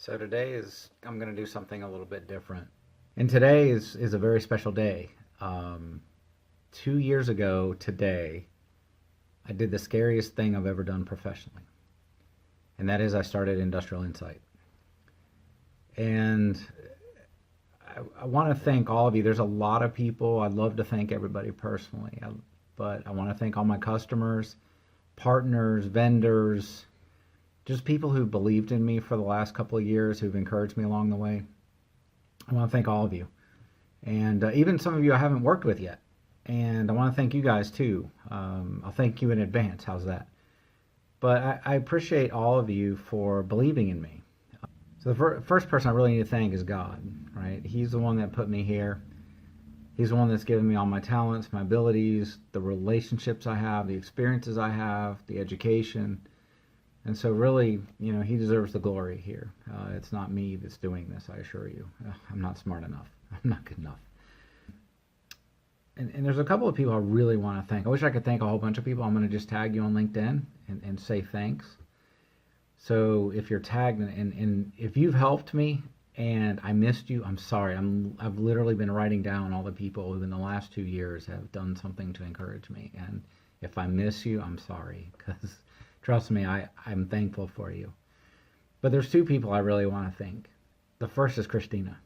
So I'm going to do something a little bit different. And today is a very special day. 2 years ago today, I did the scariest thing I've ever done professionally. And that is I started Industrial Insight. And I want to thank all of you. There's a lot of people. I'd love to thank everybody personally. But I want to thank all my customers, partners, vendors, just people who've believed in me for the last couple of years, who've encouraged me along the way. I want to thank all of you. And even some of you I haven't worked with yet. And I want to thank you guys too. I'll thank you in advance. How's that? But I appreciate all of you for believing in me. So the first person I really need to thank is God, right? He's the one that put me here. He's the one that's given me all my talents, my abilities, the relationships I have, the experiences I have, the education. And so really, he deserves the glory here. It's not me that's doing this, I assure you. I'm not smart enough. I'm not good enough. And there's a couple of people I really want to thank. I wish I could thank a whole bunch of people. I'm going to just tag you on LinkedIn and say thanks. So if you're tagged and if you've helped me and I missed you, I'm sorry. I've literally been writing down all the people who in the last 2 years have done something to encourage me. And if I miss you, I'm sorry, because trust me, I'm thankful for you. But there's two people I really want to thank. The first is Christina.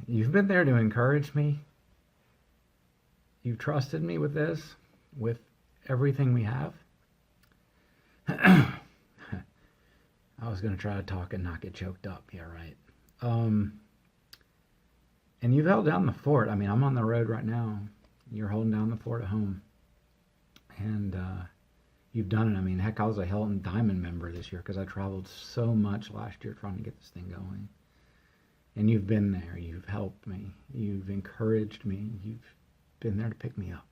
You've been there to encourage me. You've trusted me with this, with everything we have. I was going to try to talk and not get choked up. Yeah, right. And you've held down the fort. I mean, I'm on the road right now. You're holding down the fort at home. And you've done it. I mean, heck, I was a Hilton Diamond member this year because I traveled so much last year trying to get this thing going. And you've been there. You've helped me. You've encouraged me. You've been there to pick me up.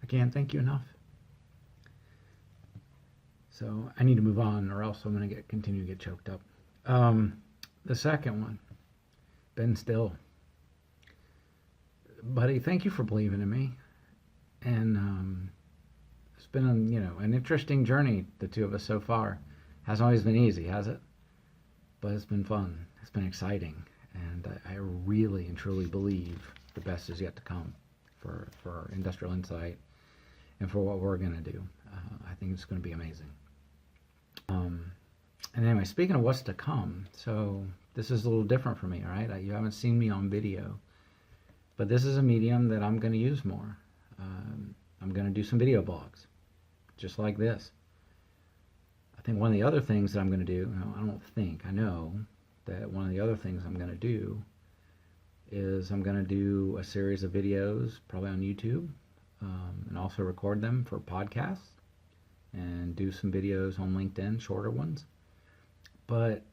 I can't thank you enough. So I need to move on or else I'm going to continue to get choked up. The second one, Ben Still. Buddy, thank you for believing in me. And it's been an interesting journey, the two of us so far. Hasn't always been easy, has it? But it's been fun. It's been exciting. And I really and truly believe the best is yet to come for Industrial Insight and for what we're going to do. I think it's going to be amazing. And anyway, speaking of what's to come, so this is a little different for me, all right? You haven't seen me on video, but this is a medium that I'm going to use more. I'm going to do some video blogs, just like this. I think one of the other things that I'm going to do, I know that one of the other things I'm going to do is I'm going to do a series of videos, probably on YouTube, and also record them for podcasts, and do some videos on LinkedIn, shorter ones. But,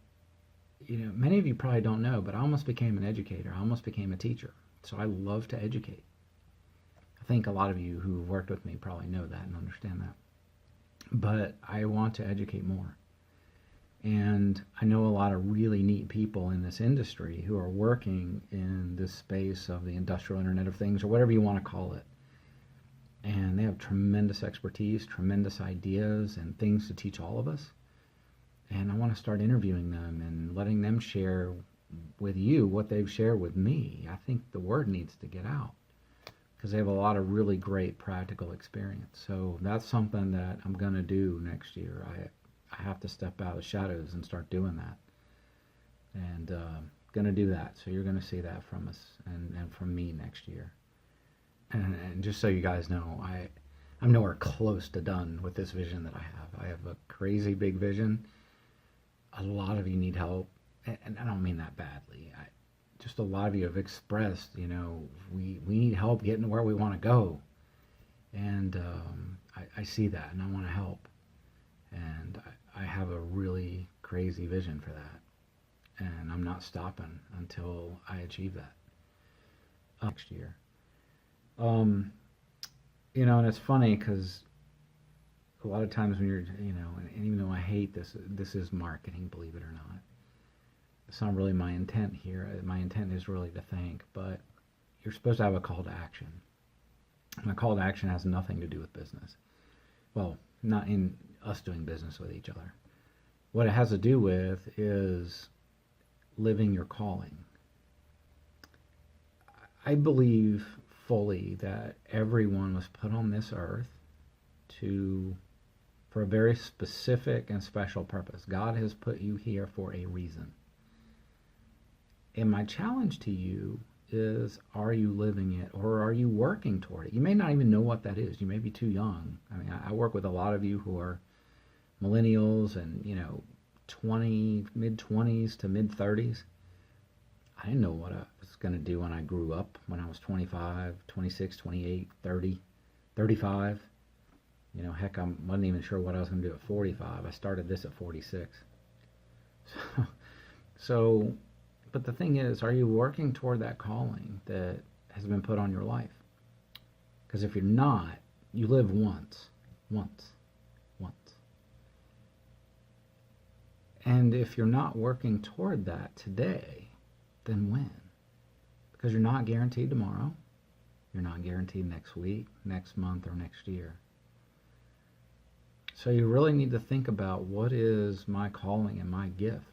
many of you probably don't know, but I almost became an educator. I almost became a teacher. So I love to educate. I think a lot of you who've worked with me probably know that and understand that. But I want to educate more. And I know a lot of really neat people in this industry who are working in this space of the industrial Internet of Things, or whatever you want to call it. And they have tremendous expertise, tremendous ideas, and things to teach all of us. And I want to start interviewing them and letting them share with you what they've shared with me. I think the word needs to get out because they have a lot of really great practical experience. So that's something that I'm going to do next year. I have to step out of the shadows and start doing that. And going to do that. So you're going to see that from us and from me next year. And just so you guys know, I'm nowhere close to done with this vision that I have. I have a crazy big vision. A lot of you need help. And I don't mean that badly. Just a lot of you have expressed, we need help getting to where we want to go. And I see that, and I want to help. And I have a really crazy vision for that. And I'm not stopping until I achieve that next year. And it's funny because a lot of times when you're, and even though I hate this is marketing, believe it or not. It's not really my intent here. My intent is really to thank, but you're supposed to have a call to action. And a call to action has nothing to do with business. Well, not in us doing business with each other. What it has to do with is living your calling. I believe fully that everyone was put on this earth for a very specific and special purpose. God has put you here for a reason. And my challenge to you is, are you living it, or are you working toward it? You may not even know what that is. You may be too young. I mean, I work with a lot of you who are millennials and, mid-20s to mid-30s. I didn't know what I was going to do when I grew up, when I was 25, 26, 28, 30, 35. Heck, I wasn't even sure what I was going to do at 45. I started this at 46. But the thing is, are you working toward that calling that has been put on your life? Because if you're not, you live once. And if you're not working toward that today, then when? Because you're not guaranteed tomorrow. You're not guaranteed next week, next month, or next year. So you really need to think about, what is my calling and my gift?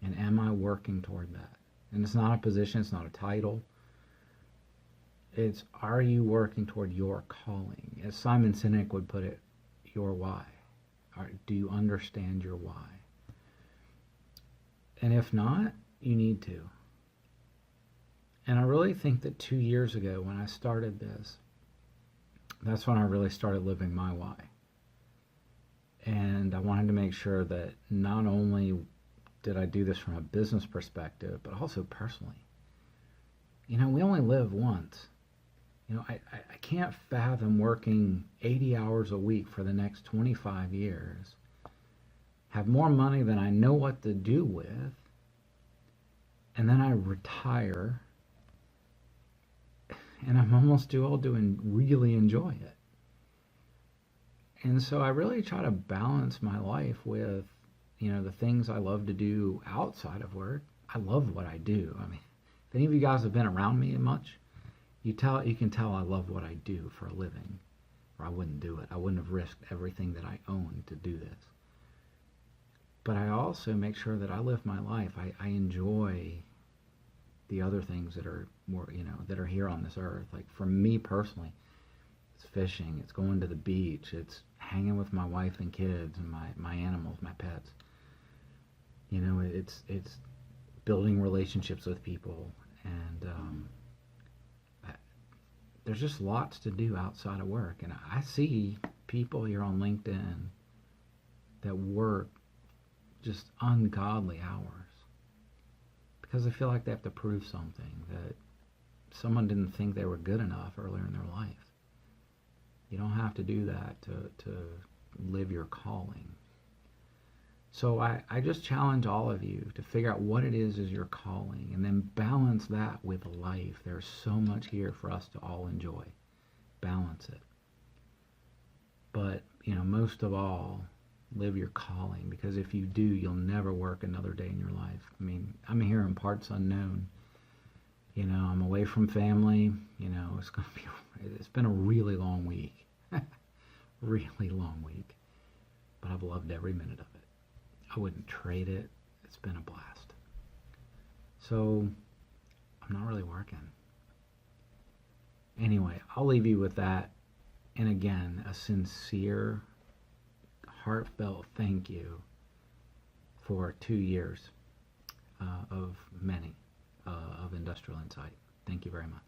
And am I working toward that? And it's not a position, it's not a title. It's, are you working toward your calling? As Simon Sinek would put it, your why. Do you understand your why? And if not, you need to. And I really think that 2 years ago when I started this, that's when I really started living my why. And I wanted to make sure that not only did I do this from a business perspective, but also personally. We only live once. I can't fathom working 80 hours a week for the next 25 years, have more money than I know what to do with, and then I retire, and I'm almost too old to really enjoy it. And so I really try to balance my life with, the things I love to do outside of work. I love what I do. I mean, if any of you guys have been around me much, you can tell I love what I do for a living, or I wouldn't do it. I wouldn't have risked everything that I own to do this. But I also make sure that I live my life. I enjoy the other things that are more, that are here on this earth. Like for me personally, it's fishing, it's going to the beach, it's hanging with my wife and kids and my animals, my pets. It's building relationships with people, and there's just lots to do outside of work. And I see people here on LinkedIn that work just ungodly hours because they feel like they have to prove something, that someone didn't think they were good enough earlier in their life. You don't have to do that to live your calling. So I just challenge all of you to figure out what it is your calling, and then balance that with life. There's so much here for us to all enjoy. Balance it. But, most of all, live your calling, because if you do, you'll never work another day in your life. I mean, I'm here in parts unknown. I'm away from family. It's been a really long week. Really long week. But I've loved every minute of it. I wouldn't trade it. It's been a blast. So, I'm not really working. Anyway, I'll leave you with that. And again, a sincere, heartfelt thank you for 2 years of many of Industrial Insight. Thank you very much.